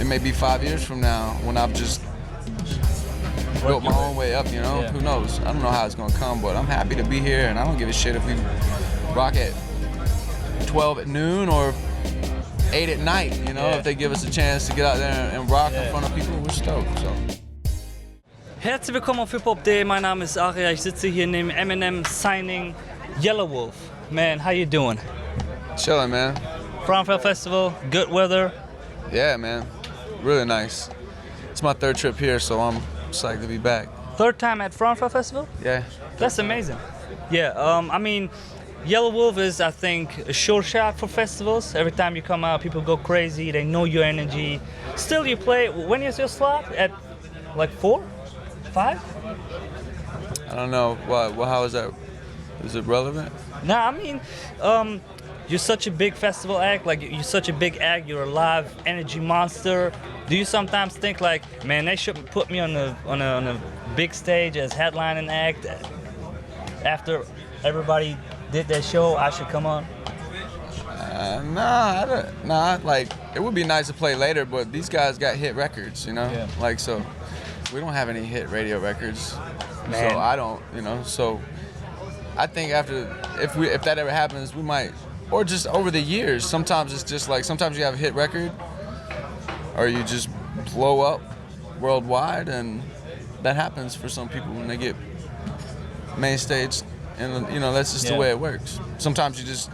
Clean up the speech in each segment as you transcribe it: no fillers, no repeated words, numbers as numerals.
it may be 5 years from now when I've just built my own way up, you know? Yeah. Who knows? I don't know how it's gonna come, but I'm happy to be here, and I don't give a shit if we rock at 12 at noon or 8 at night, you know? Yeah. If they give us a chance to get out there and rock in front of people, we're stoked, so. Herzlich willkommen auf Hiphop.de, mein Name ist Aria, ich sitze hier neben Eminems Signing Yelawolf. Man, how you doing? Chilling, man. Frauenfeld Festival, good weather. Yeah, man. Really nice. It's my third trip here, so I'm psyched to be back. Third time at Frauenfeld Festival? Yeah. That's amazing. Yeah, I mean, Yelawolf is, I think, a sure shot for festivals. Every time you come out, people go crazy, they know your energy. Still, you play, when is your slot? At like 4? 5? I don't know. Well, how is that? Is it relevant? Nah, I mean, you're such a big festival act, like you're such a big act, you're a live energy monster. Do you sometimes think like, man, they shouldn't put me on a big stage as headlining act after everybody did their show, I should come on? Nah, like, it would be nice to play later, but these guys got hit records, you know? Yeah. Like, so, we don't have any hit radio records. Man. So I don't, you know, so I think if that ever happens, we might, or just over the years, sometimes it's just like, sometimes you have a hit record, or you just blow up worldwide, and that happens for some people when they get main stage, and you know, that's just the way it works. Sometimes you just,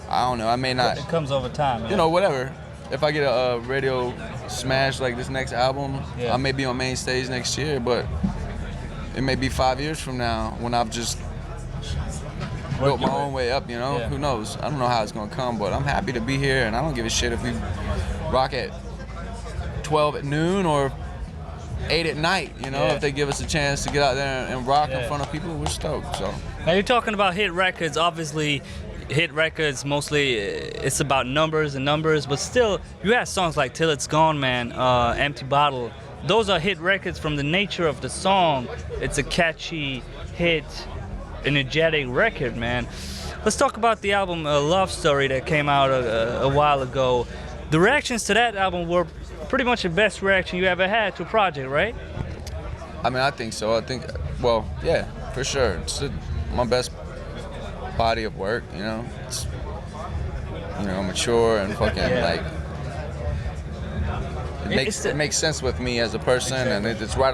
I don't know, I may not. It comes over time. Yeah. You know, whatever. If I get a radio smash like this next album, Yeah. I may be on main stage next year, but it may be 5 years from now when I've just built my own way up, you know? Yeah. Who knows? I don't know how it's gonna come, but I'm happy to be here, and I don't give a shit if we rock at 12 at noon or 8 at night, you know? Yeah. If they give us a chance to get out there and rock Yeah. in front of people, we're stoked, so. Now you're talking about hit records. Obviously, hit records mostly it's about numbers and numbers, but still, you have songs like "Till It's Gone," man, "Empty Bottle." Those are hit records from the nature of the song. It's a catchy, hit, energetic record, man. Let's talk about the album "Love Story" that came out a while ago. The reactions to that album were pretty much the best reaction you ever had to a project, right? I mean, I think so. I think, well, yeah, for sure. It's my best body of work, you know. It's, you know, mature and fucking like. It makes sense with me as a person, and it's right.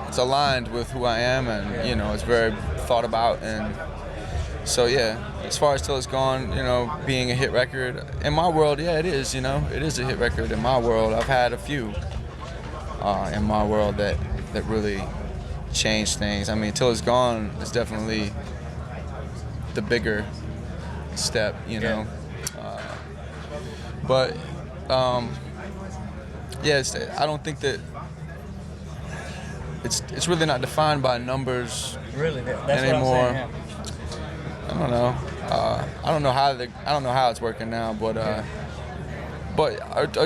It's aligned with who I am, and you know, it's very thought about, and so yeah. As far as "Till It's Gone," you know, being a hit record in my world, yeah, it is. You know, it is a hit record in my world. I've had a few in my world that really changed things. I mean, "Till It's Gone" is definitely the bigger step, you know. But yeah, I don't think that it's really not defined by numbers Really, that's anymore. what I'm saying. I don't know. I don't know how it's working now, but a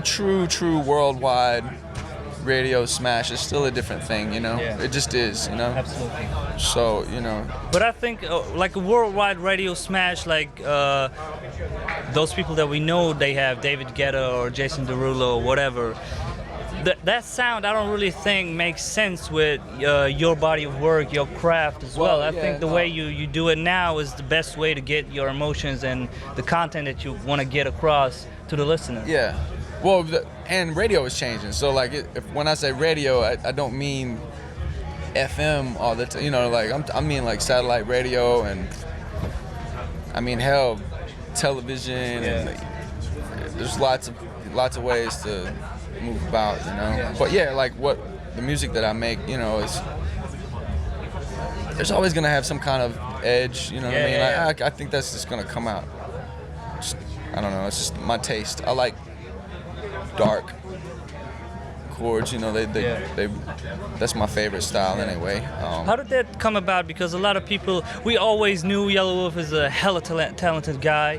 true worldwide radio smash is still a different thing, you know. Yeah. It just is, you know. Absolutely. So, you know. But I think like a worldwide radio smash, like those people that we know, they have David Guetta or Jason Derulo or whatever. That sound, I don't really think makes sense with your body of work, your craft as well. I think the way you do it now is the best way to get your emotions and the content that you want to get across to the listener. Yeah. Well, and radio is changing. So like, when I say radio, I don't mean FM all the time. You know, like I mean like satellite radio, and I mean hell, television, and there's lots of ways to move about, you know. Yeah. But yeah, like what the music that I make, you know, is there's always gonna have some kind of edge. You know what I mean? Yeah. I think that's just gonna come out. I don't know. It's just my taste. I like dark chords, you know. That's my favorite style anyway. How did that come about? Because a lot of people, we always knew Yelawolf is a hella talented guy.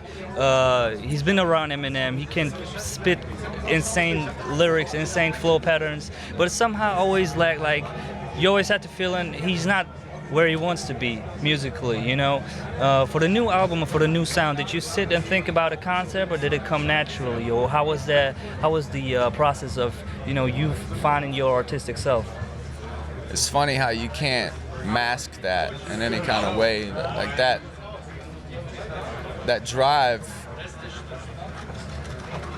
He's been around Eminem. He can spit insane lyrics, insane flow patterns, but somehow always like you always had the feeling he's not where he wants to be musically, you know. For the new album or for the new sound, did you sit and think about a concept, or did it come naturally, or how was the process of, you know, you finding your artistic self? It's funny how you can't mask that in any kind of way. Like that drive,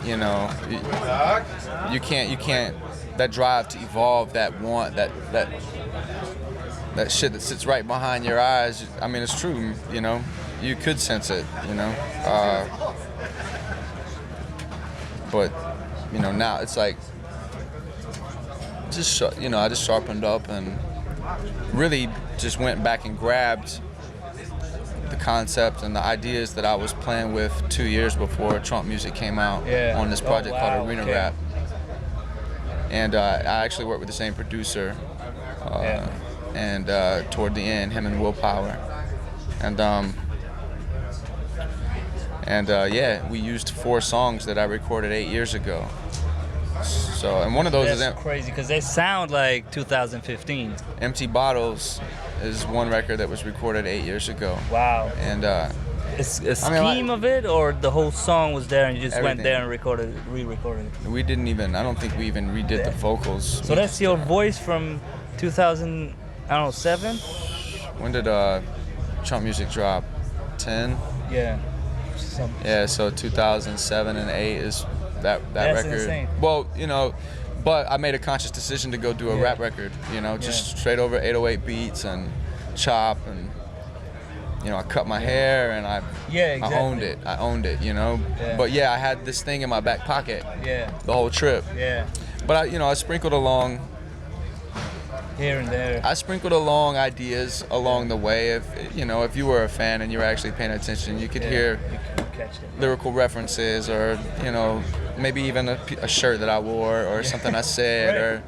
you know, you can't, that drive to evolve, that want, that shit that sits right behind your eyes. I mean, it's true, you know, you could sense it, you know, but, you know, now it's like, just, you know, I just sharpened up and really just went back and grabbed the concept and the ideas that I was playing with 2 years before Trump Music came out on this project called Arena Rap. And I actually worked with the same producer, and toward the end, him and Willpower. And yeah, we used 4 songs that I recorded 8 years ago. So, and one of those is crazy because they sound like 2015. Empty Bottles is one record that was recorded 8 years ago. Wow. And it's a scheme of it, or the whole song was there and you just everything. went there and re-recorded it? We didn't even, I don't think we even redid the vocals. So that's your voice from 2007? When did Trump Music drop? 10? Yeah. Yeah, so 2007 and 8 is that That's record. Insane. Well, you know, but I made a conscious decision to go do a rap record, you know, just straight over 808 beats and chop, and you know, I cut my hair and I owned it. I owned it, you know. Yeah. But yeah, I had this thing in my back pocket. Yeah. The whole trip. Yeah. But I sprinkled along here and there. I sprinkled along ideas along the way. If you were a fan and you were actually paying attention, you could hear lyrical references, or you know, maybe even a shirt that I wore, or something I said, or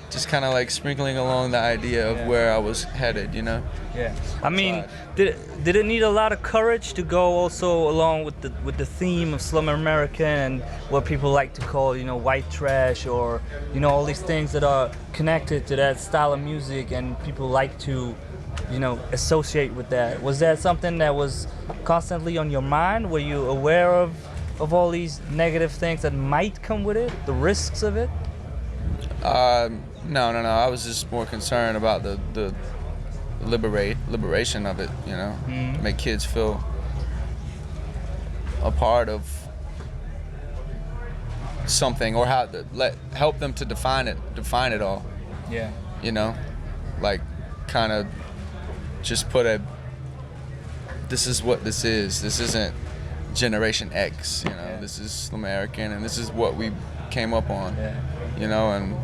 just kind of like sprinkling along the idea of where I was headed, you know. Yeah. I mean, did it need a lot of courage to go also along with the theme of Slum American and what people like to call, you know, white trash, or you know, all these things that are connected to that style of music and people like to, you know, associate with that? Was that something that was constantly on your mind? Were you aware of all these negative things that might come with it, the risks of it? No. I was just more concerned about the liberation of it, you know, to make kids feel a part of something, or help them to define it all. Yeah. You know, like kind of just this is what this is. This isn't Generation X, you know. This is American, and this is what we came up on. Yeah. You know, and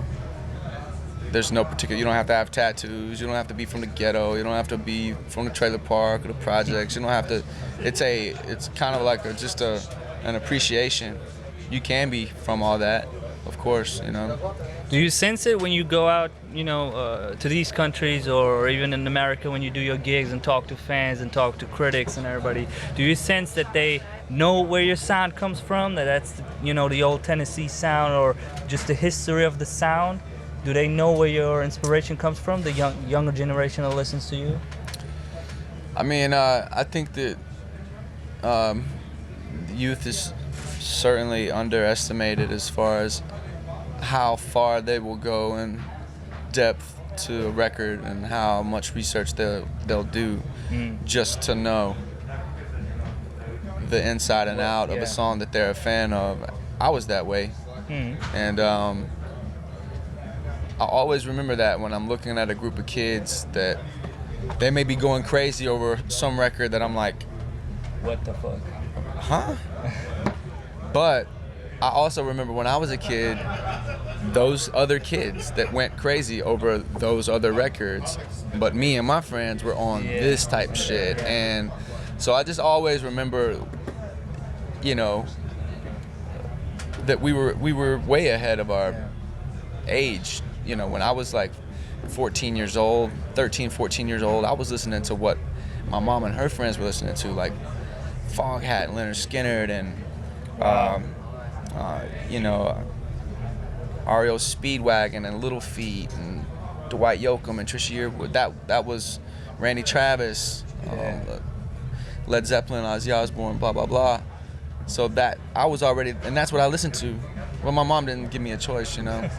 there's no particular, you don't have to have tattoos, you don't have to be from the ghetto, you don't have to be from the trailer park or the projects, you don't have to, it's kind of like an appreciation. You can be from all that, of course, you know. Do you sense it when you go out, you know, to these countries, or even in America when you do your gigs and talk to fans and talk to critics and everybody? Do you sense that they know where your sound comes from, that's, you know, the old Tennessee sound, or just the history of the sound? Do they know where your inspiration comes from, the younger generation that listens to you? I mean, I think that the youth is certainly underestimated as far as how far they will go in depth to a record, and how much research they'll do just to know the inside and out of a song that they're a fan of. I was that way, and I always remember that when I'm looking at a group of kids that they may be going crazy over some record that I'm like, what the fuck? Huh? But I also remember when I was a kid, those other kids that went crazy over those other records, but me and my friends were on this type shit. And so I just always remember, you know, that we were way ahead of our age. You know, when I was like 13, 14 years old, I was listening to what my mom and her friends were listening to, like Foghat and Leonard Skinner, and you know, REO Speedwagon and Little Feat and Dwight Yoakam and Trisha Yearwood. That was Randy Travis, Led Zeppelin, Ozzy Osbourne, blah blah blah. So that I was already, and that's what I listened to. Well, my mom didn't give me a choice, you know,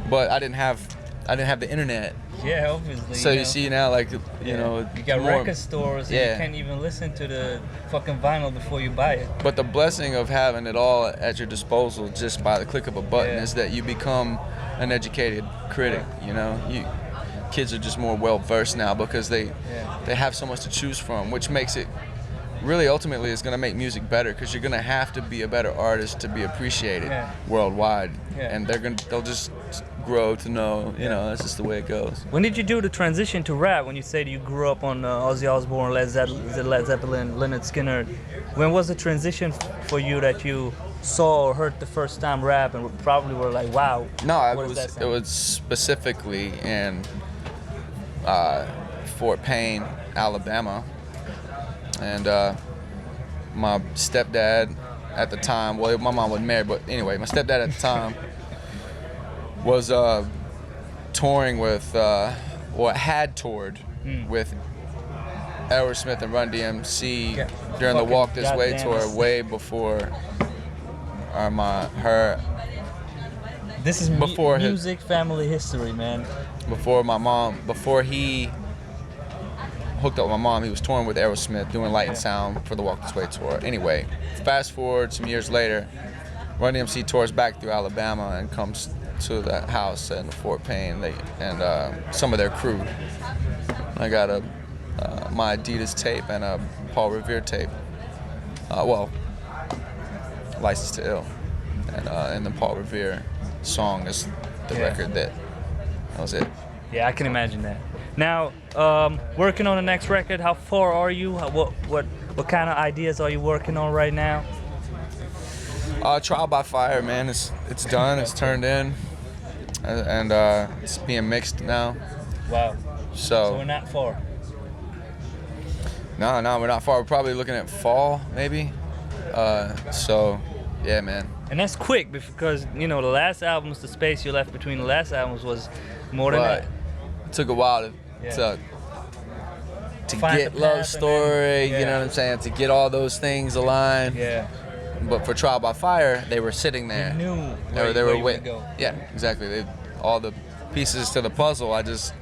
but I didn't have the internet. Yeah, obviously. So you see now, like, you know, you got more, record stores, and you can't even listen to the fucking vinyl before you buy it. But the blessing of having it all at your disposal just by the click of a button is that you become an educated critic. You know, kids are just more well versed now because they have so much to choose from, which makes it really ultimately is going to make music better, because you're going to have to be a better artist to be appreciated worldwide, and they'll just grow to know, you know, that's just the way it goes. When did you do the transition to rap? When you said you grew up on Ozzy Osbourne, Led Zeppelin, Lynyrd Skynyrd, when was the transition for you that you saw or heard the first time rap and probably were like, wow? No, it was specifically in Fort Payne, Alabama. And my stepdad at the time, well, my mom wasn't married, but anyway, my stepdad at the time was touring with, or had toured with Aerosmith and Run DMC during the Walk This Way tour, way before This is before music family history, man. Before he hooked up with my mom, he was touring with Aerosmith, doing Light and Sound for the Walk This Way tour. Anyway, fast forward some years later, Run DMC tours back through Alabama and comes to the house in Fort Payne, and some of their crew. I got my Adidas tape and a Paul Revere tape. License to Ill, and the Paul Revere song is the record that was it. Yeah, I can imagine that. Now, working on the next record, how far are you? What kind of ideas are you working on right now? Trial by Fire, man. It's done. It's turned in, and it's being mixed now. Wow. So we're not far. No, we're not far. We're probably looking at fall, maybe. So, yeah, man. And that's quick, because you know the last albums, the space you left between the last albums was more than that. It took a while to get Love Story, you know what I'm saying, to get all those things aligned. Yeah. But for Trial by Fire, they were sitting there. You knew they were waiting. Go. Yeah, exactly. All the pieces to the puzzle, I just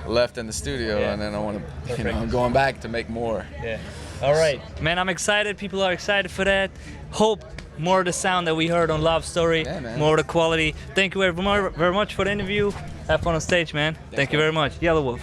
left in the studio, and then I'm going back to make more. Yeah. All right, man. I'm excited. People are excited for that. Hope more of the sound that we heard on Love Story, more of the quality. Thank you very much for the interview. Have fun on stage, man. Thank you very much. Yelawolf.